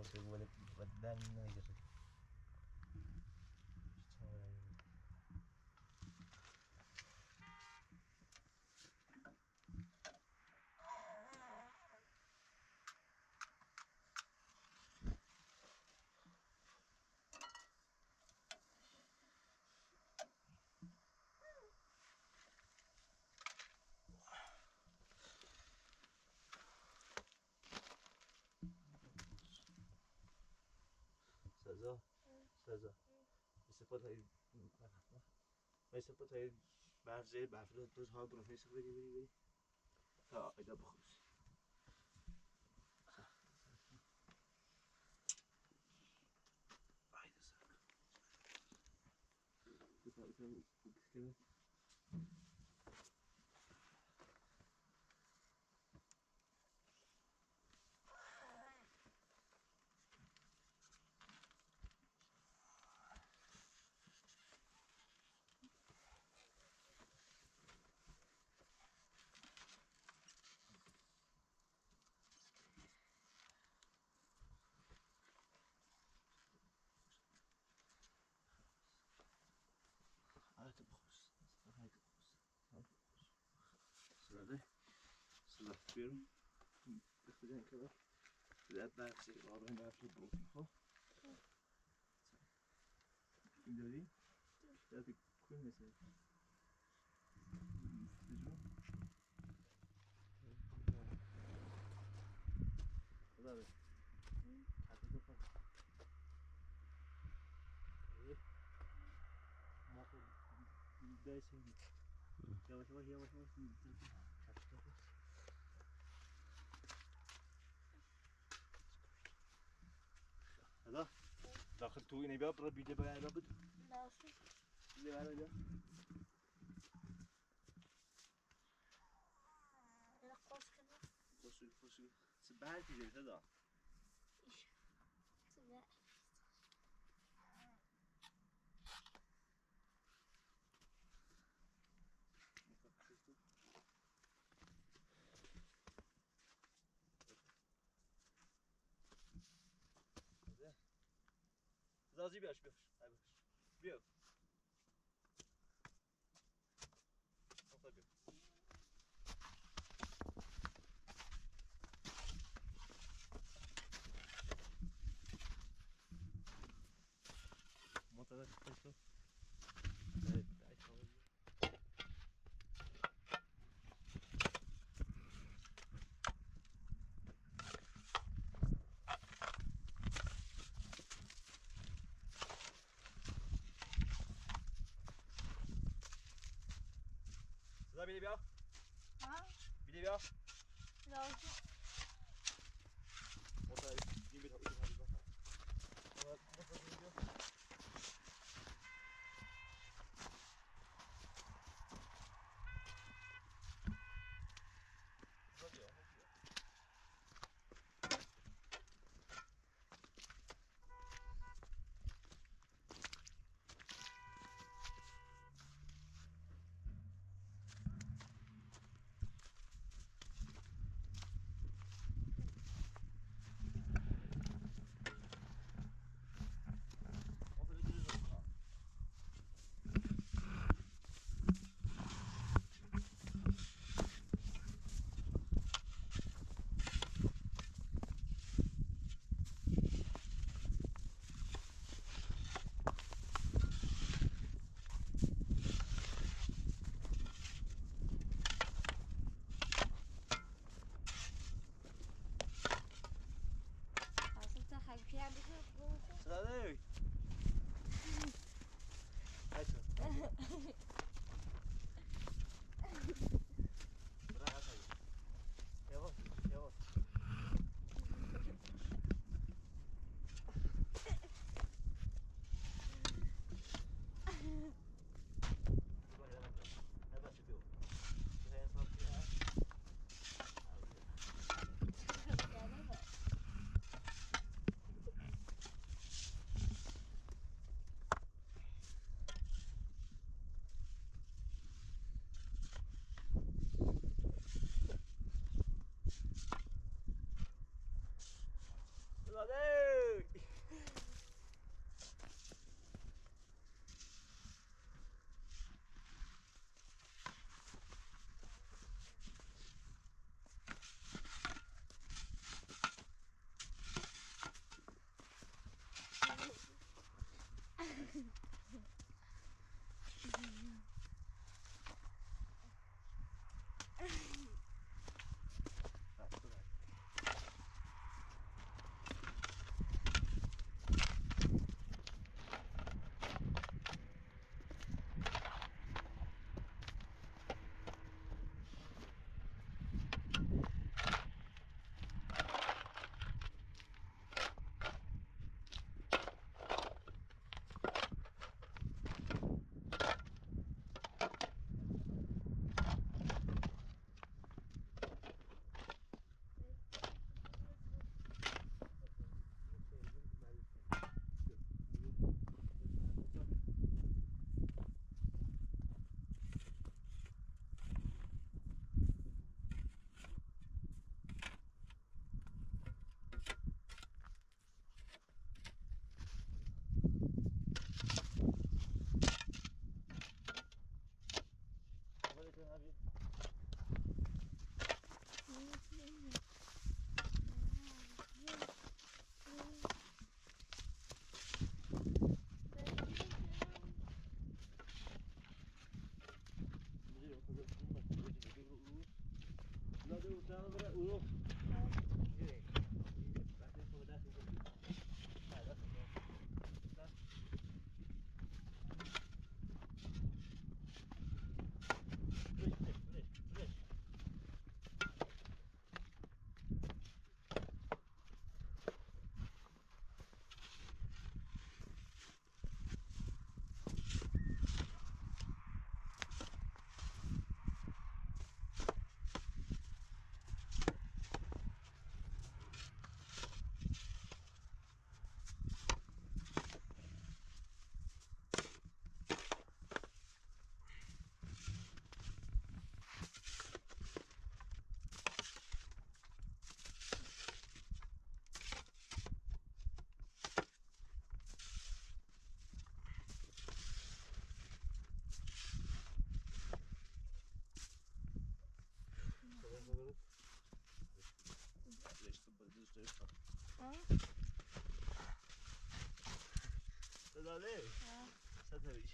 بگو ولی بدن نگیره سزا مثل پتای برف زیر برف رو دوز ها برو فیسق بری تا ایدا بخوش ایدا سر Haydi boş. Haydi boş. Sırada. Sırada tutuyorum. Bekleyeceğim kadar. Biraz daha yüksek. Ağabeyim daha çok olsun. Ha? İndiri. Biraz bir koyun mesela. Tecrübe. Hadi abi. Hadi bakalım. İyi. Makul. Değişim. Yavaş yavaş yavaş yavaş. هذا داخل تو اینه بیا برو بیده باید را بدو داخل بیده باید بیا انا قوس كده خوش سبحان تیجه هذا ايش سبع زازی بیاش بیا بیا بیا معتقد کشتو صدا بیده بیا ها بیده بیا داخل معتقد این بیده بیا خلفی هم بشه صدا نمی هایتو برای هایی یواش یواش Hadi. abi. داده ستویش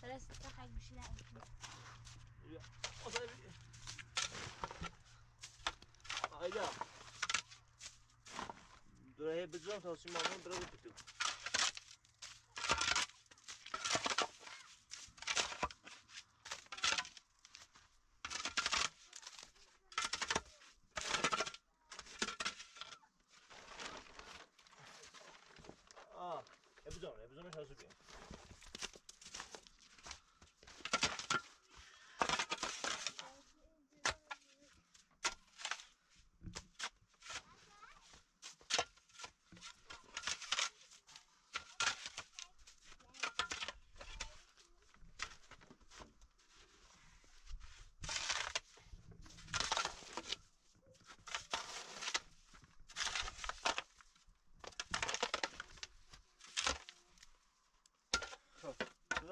Parece que tá caindo chinelo. Hayda. Buraya bıcam tasım aldım biraz bitti. Bıcam tasım ya.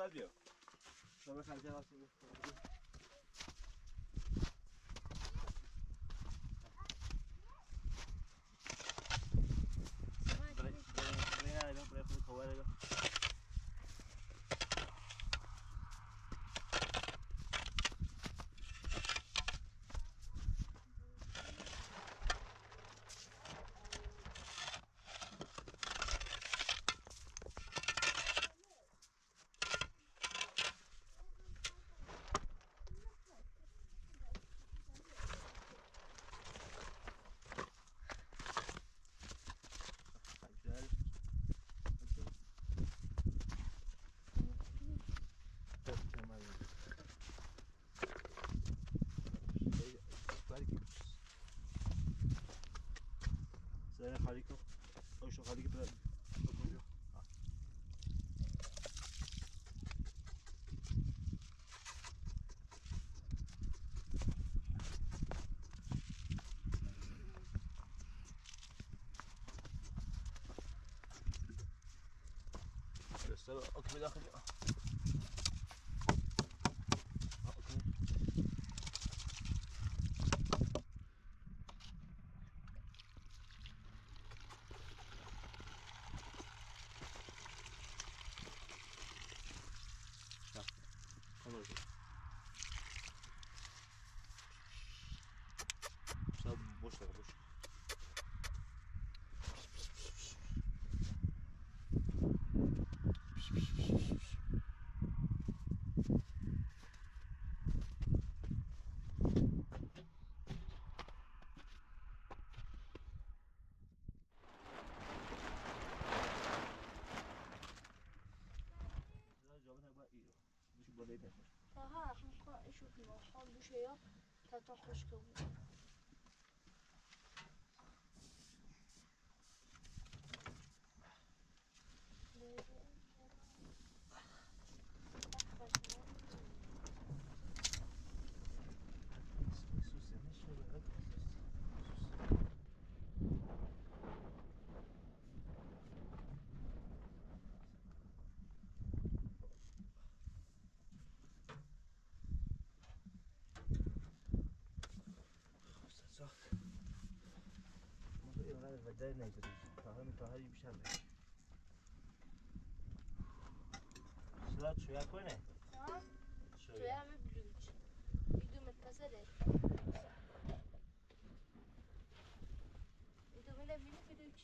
Radio. Dobra, chętnie sobie. Saya خالی کن. اوشو خالی که بکنجو. بس اوکی داخل. Boş ver boş. شوفي خام بشه یا تا خشک بود بدل نگیری تا میتونی بیشتر بگی صدا چویا کنه چویا همه بلوچ ایدو متپسره ایدو منه بینه بلوچ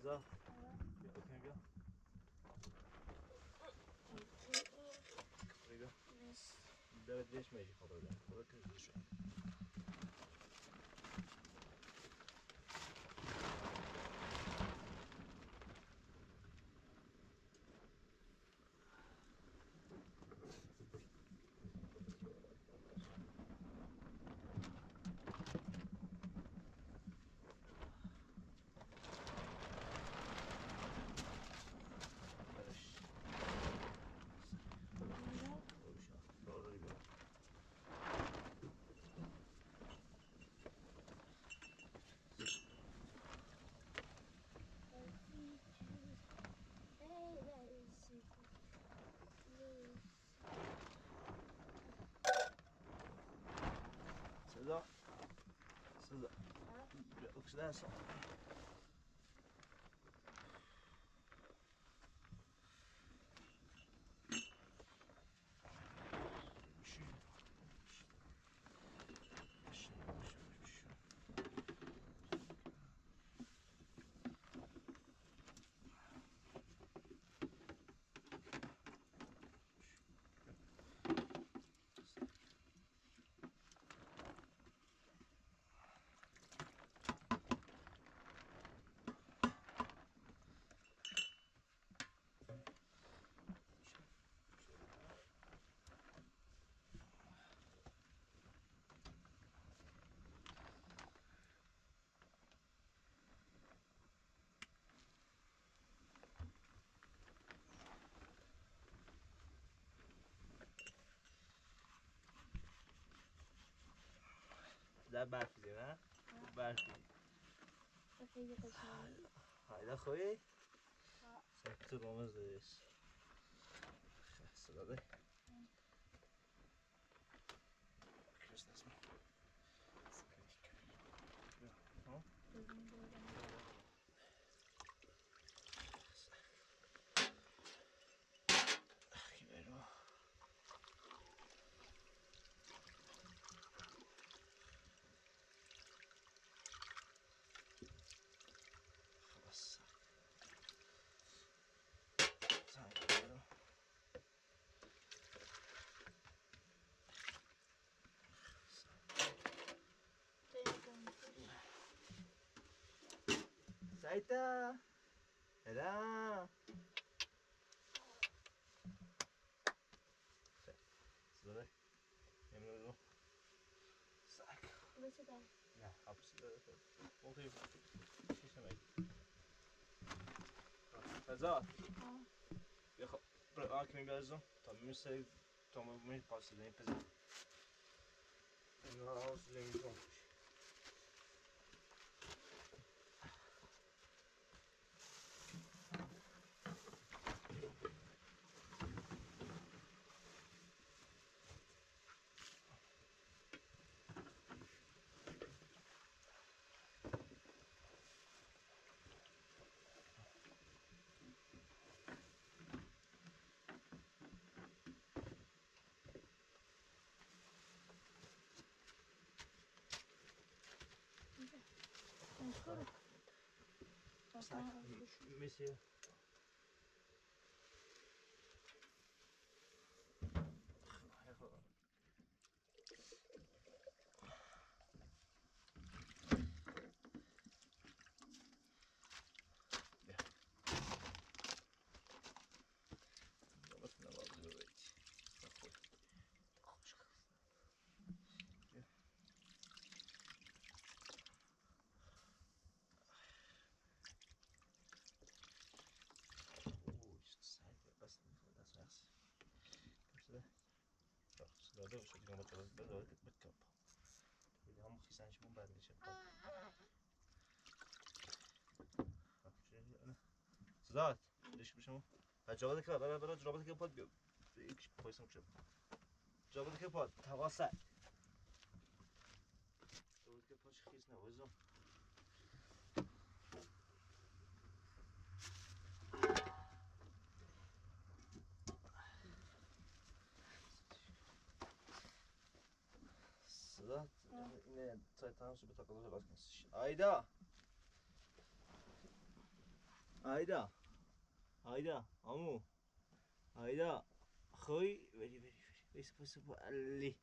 صدا بیا اوکی بیا بیا دارد دیش میجی خدا بیا خدا کنید شو صدا صدا بیا اکسیدن سا ده برف دیگه نه؟ برف خیلی قشنگه هایده خوبی؟ سکت رامز دادیش صدا ده کش نسمه سکریک بیا ها؟ کی بیرو خلاص سعی بیرو سعیتا هلا صدا ده یمنو برو سعی بسه نه absolut okej چیزی Zar, jag har kring alltså. Ta med sig passen in precis. Ja, så länge så. Monsieur. Dada už říkám, že to bude backup. Já mu chystám, že mu bude ještě. Zat, když بشم. جواب که برای جواب که پاد بیام. یک پایسم شد. جواب که پاد تواسط. جواب که پاش خیز نوازم. Zat, ne, saytan şu bir takılı bakmış. Ayda. Ayda. Ayda, amu. Ayda. خوي بري بري بري سبا اللي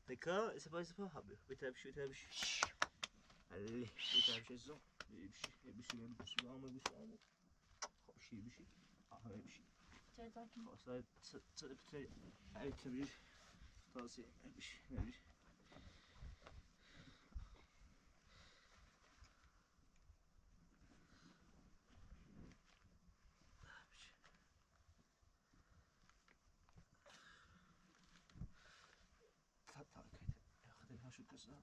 ذكا سبا حبي بتابشي اللي بتابشي الزوم بيمشي بيمشي عمو بيمشي خبشي بيمشي بيمشي خلاص هاي بتري هاي تبرير خلاص بيمشي شو كذا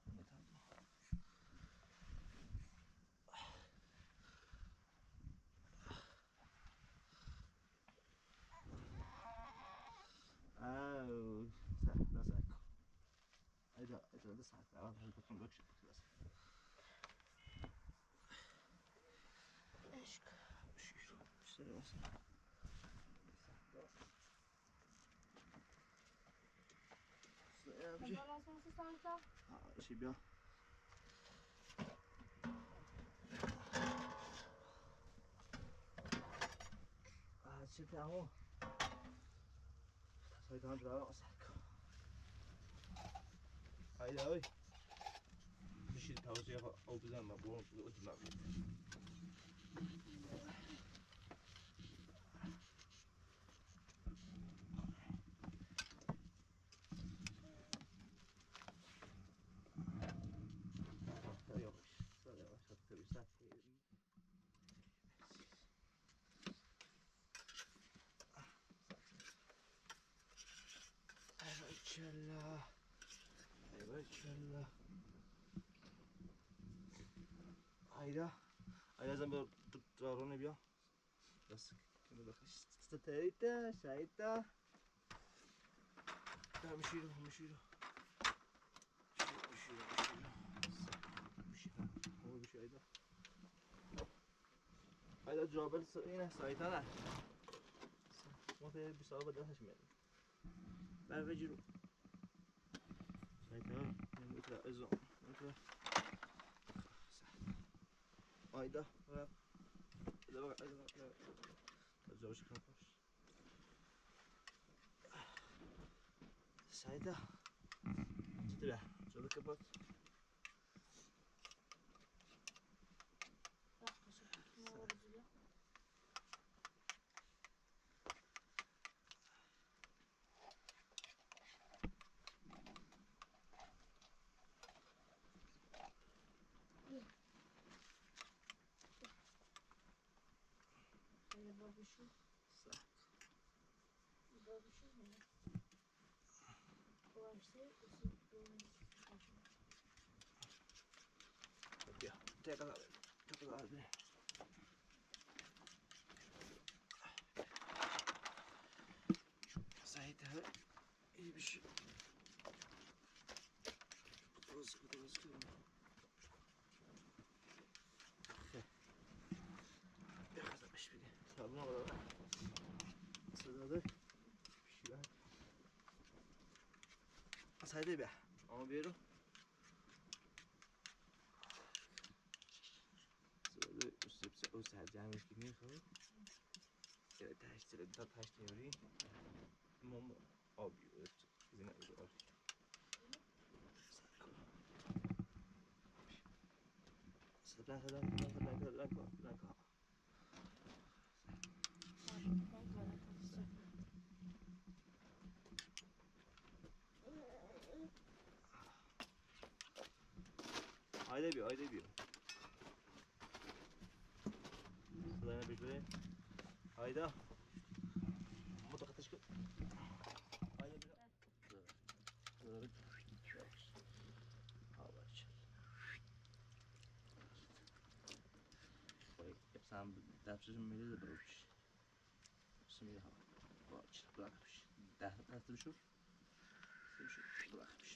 أو لا ساك إذا ساك هذا بكون بكشف بس إيش شو اشتري بس شي بيا شو تعمل سايتان جرا ساك هاي بشيل توزيع أو بزام مبلون قدام Ayda زنبور دارونه بیا بس که بخش استتایتا شایتا همشیرو ayda جابر اینه سایتا نه ما ته 20 سال بعد هاش میاد بعد بجرو سایتا نمیتونه ازم نمیتونه ayda بقى تزوج كم باش سعيدة تتبع شو كبات بابشو بابشو نه واسه بیا تکرار بده سعید iyi bir şey. Burası yakalamış biri. Sabun alalım. Sırada bir şeyler. Saydı be. Ama bir yere. Sırada üstü o sercanmış gibi yapalım. Evet, taş teori. Mom abi izin ver. Blanka. Ayda bir. Sırayla bir. Ayda. Mutlaka taşkı. Ayda bir. Sırayla. Hava açıl. Sam depsiz میره ده بروش سمیه ها باش بلاکش ده تا بشو بلاکش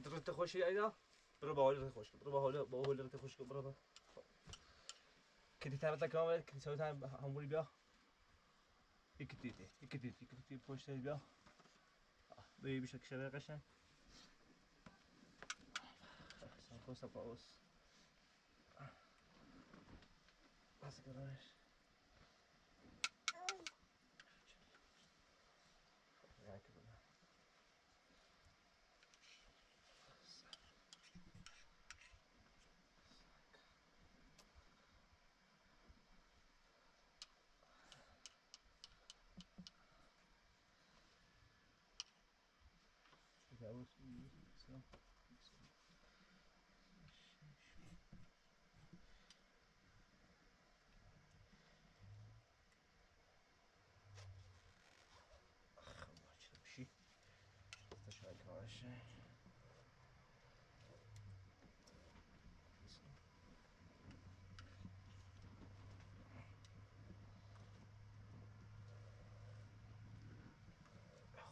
درت خوشی اینا برو با حالت خوش برو با حالت خوش برو کدی تام کامل کدی سوی تام هموری بیا یکی پشت بیا به بیش از شبه قشنگ سانکوسا پاوس Nasıl kadar? Yani kadar. Yavuz İslam. Taşak karşı.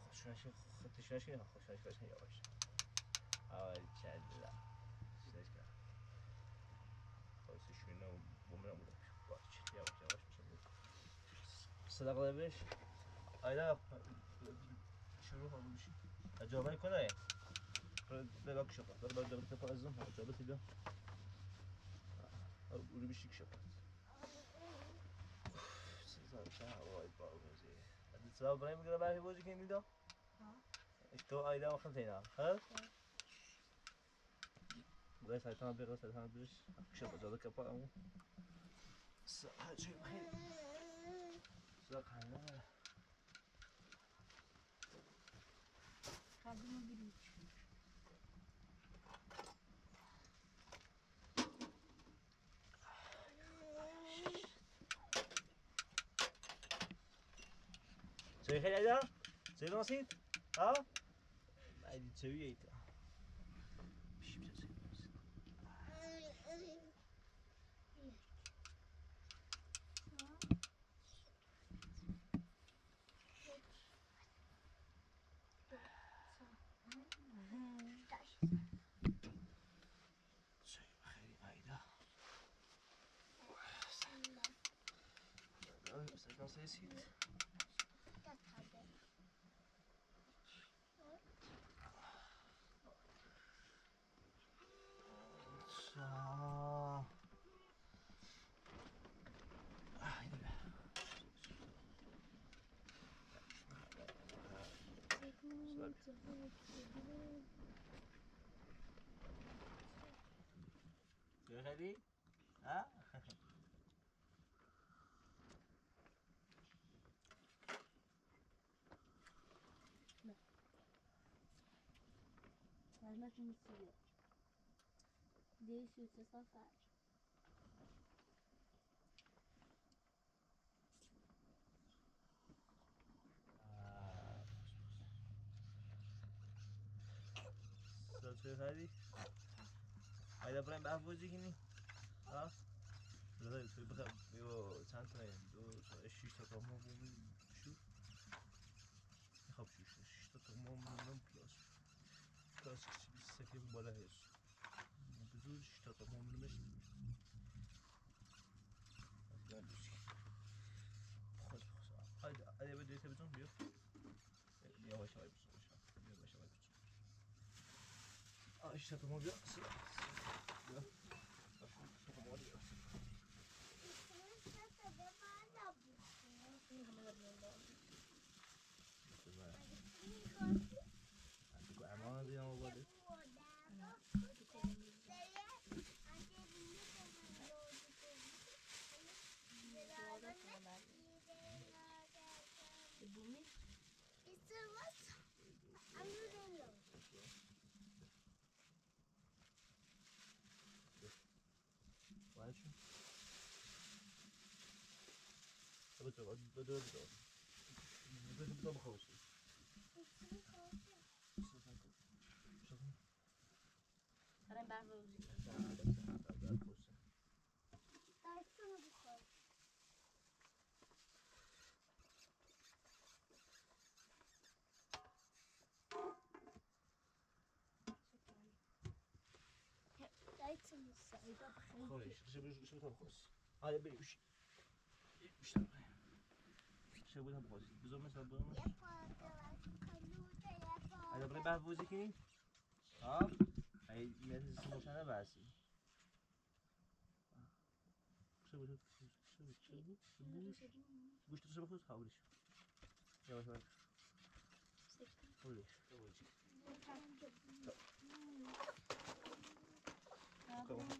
خوشنشی خودشنشی نه خوشنشی باشه یواش. آوای چندلا. چیزش کرد. خودش شونه و بومرم بود. باش یواش میشه. صدق بهش. اینا شروع هم میشه. جوابی کنه. بلاک شد. برو تپا ازم. جوابی بیا. اولو بیشتر شد. سزا وای باوزی. اتصال برای میگه برای بازی که میدم. تو اینا وقت اینا. ها؟ بس ساعتها بيغ ساعتها بيش شوف جالك أبغى شيء بخير ساق هنا خادم بيروج شيء خير هذا شيء نصيب ها عادي تسويه مش بتسوي نصيب شيء خيري ها Saçını siliyor. Değişiyorsa safar. سلسله هذه هذا برام بحفظی کنی ها برای تو بخوام بیو چند تا دو تا 6 تا تمام بومیم شو خب شو 6 تا تمام بومیم پلاس چیزی سکیم بالا هست بزرگ 6 تا تمام بومیم اصلا دوستی خوش هذا بده تبزون بیو یواش یواش بزن یواش یواش بزن 6 تا تمام بیو بیو امان دیدم آورده وایشون بدو بخوصی برای برنامه‌ریزی. خوش شو بخوص هذا بيش بیشتر چه بودم بخواستی بذار مثلا برامش هذا برای بحفظی کنی ها ای میاد سموشانه برسی چه بود گوشت رو بخوز حاولش یواش یواش حاولش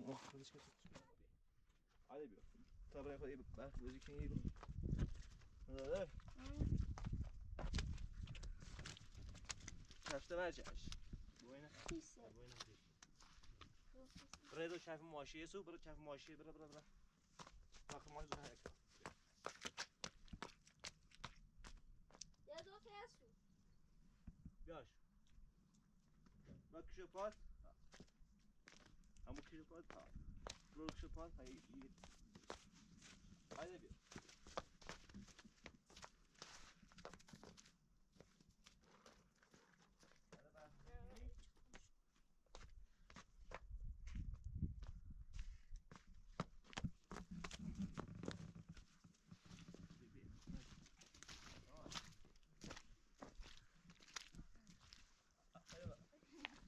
مخلص كده عادي بيو طب انا ايه بقى وزيك ايه لا شفته برجعش وين وين بريدو شاف ماشي سو برو شاف ماشي برا اخر ماشي زهق يا دوك يا سو بياش باكشو بات همو كشو بات برو كشو بات هاي عادي بيو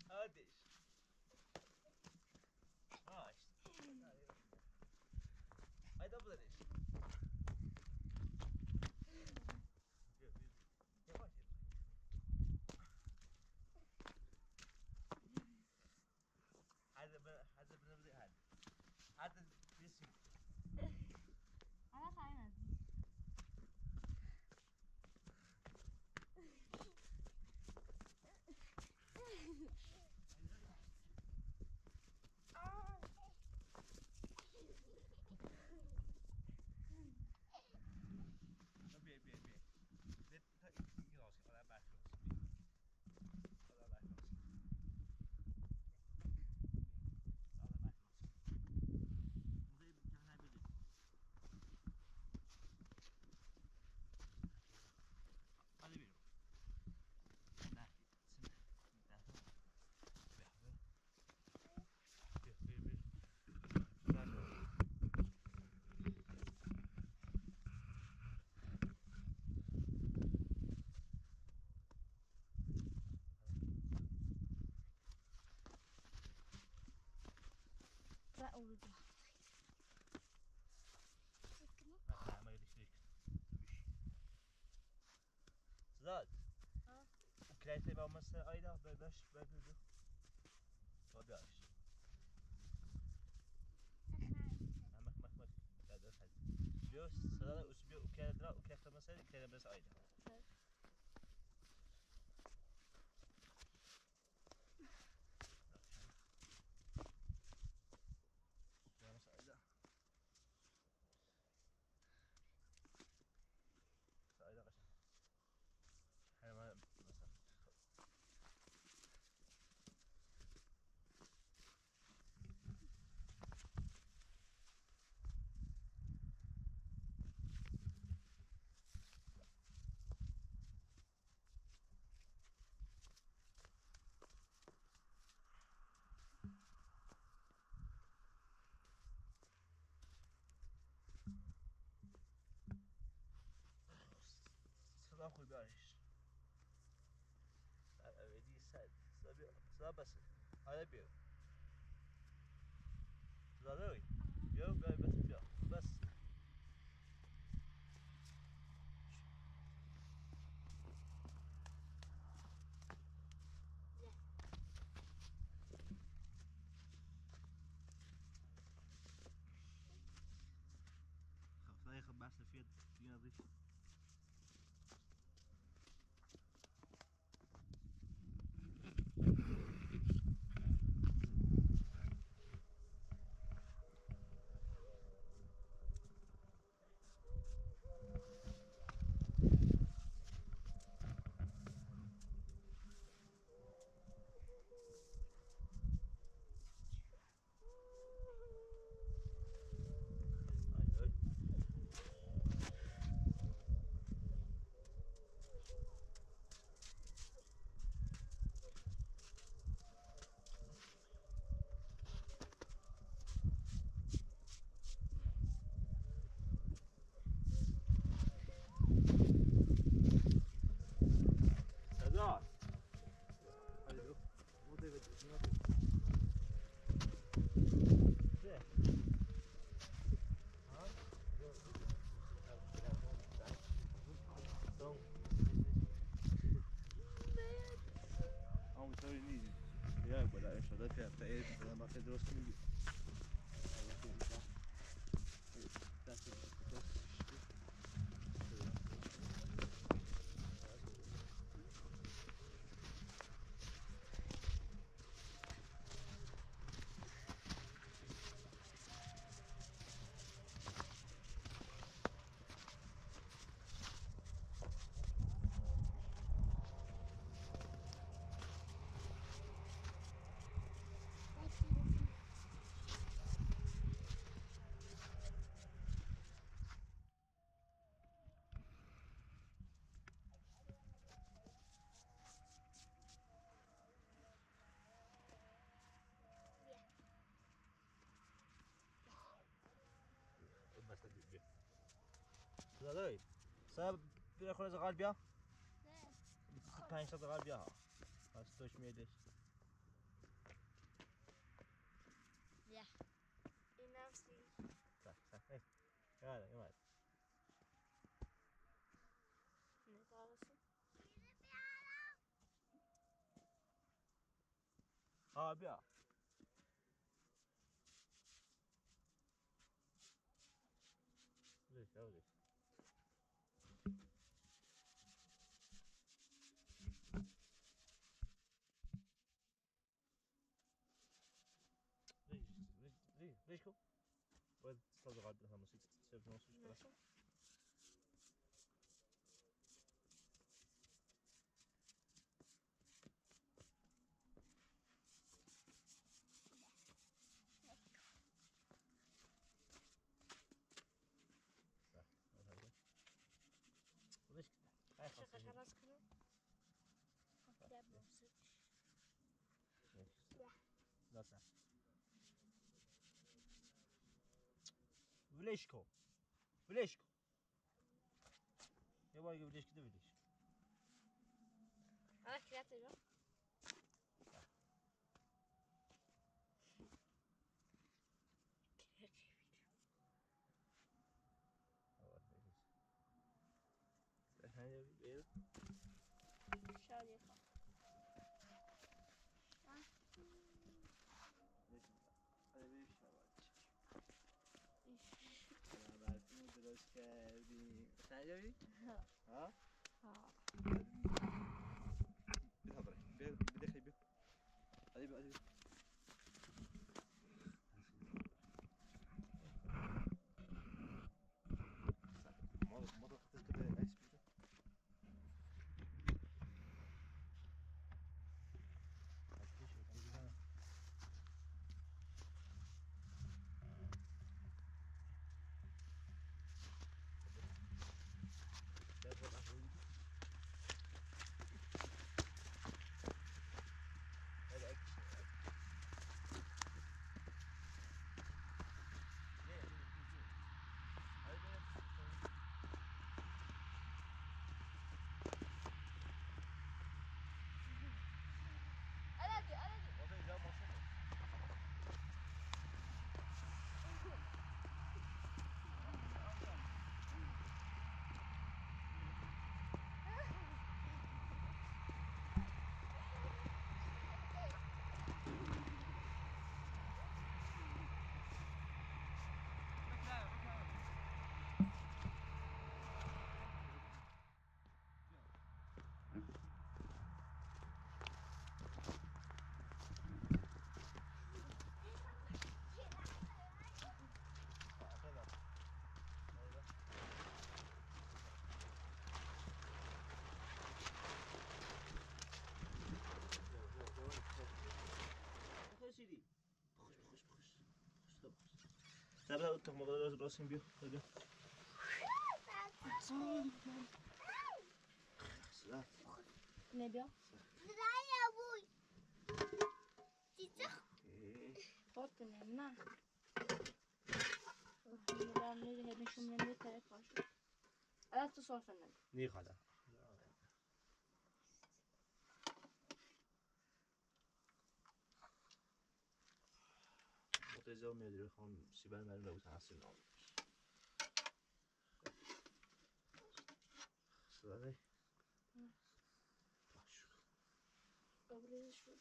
هادش هاش هاي دبلش هذا بنبدأ هذا بيسي أنا خاينة أولد زاد وكلايت تبع مثلا ايدا باش بدو طبيعش مك لا ده حد بيوس صدق اسبوع وكاله وكاله مثلا كاله بس ايدا خوب بیارش اولی صدا بس حالا بیا صدا داری بیا بس خب بس فيها نظيف درست میگی داداش صاحب بیا خود از قلب بیا نه 5 تا قلب بیا از توش میادش بیا این نفسی tak gimana نه تارسی بیا ليش ليش ليش كو ود تصدق على الهم سيب نص ماشي ليش هاي خلاص كده لا بوصل لا صح وليشكو وليشكو يا باقي وليش كده وليش انا كرياتيف هاي بير شادي درست کردیم سنجابی؟ ها؟ ها بیا برای بیا بده خیلی بیا علی بیا علی ما رو خطر کده عکس بگیر سبب تو مقدار راستین بیا بیا نبیا بات نه میرم میره نشون میده طرف باشه الان تو صرف نگو نی خدا متزا میاد خانم سیبل من رو تحصیل نام سلام باش قبلش شو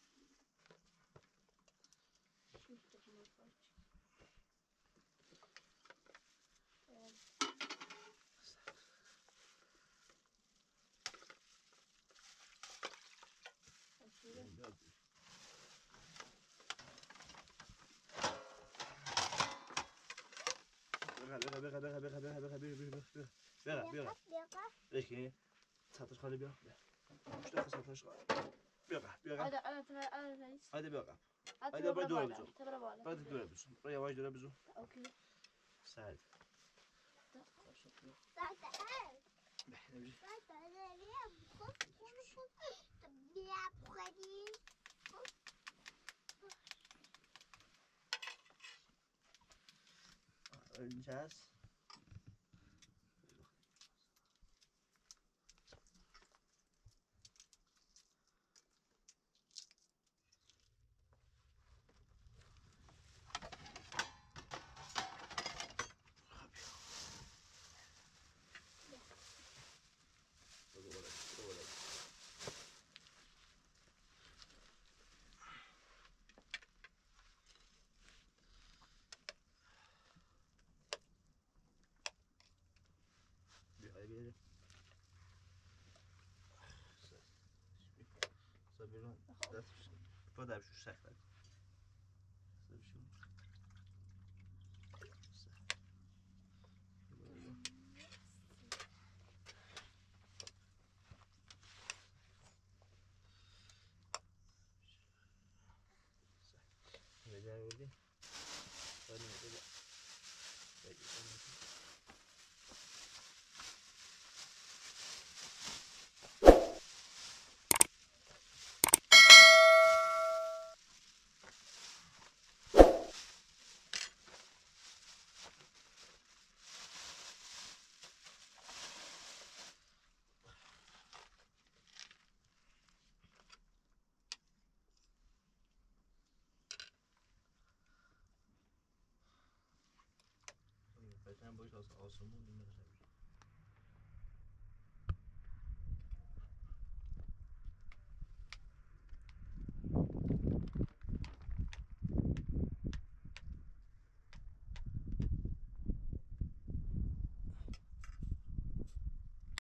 شوف تجمع فاش بیا بکی سطرش خالی بیا مشتاق سطرش خالی بیا هایده بیا هایده باید دوره بزن باید دوره بزن باید یواش دوره بزن سرد اینجا هست بیا بیرون دستش پدرش سخته بجایی فکر کنم باید آسمون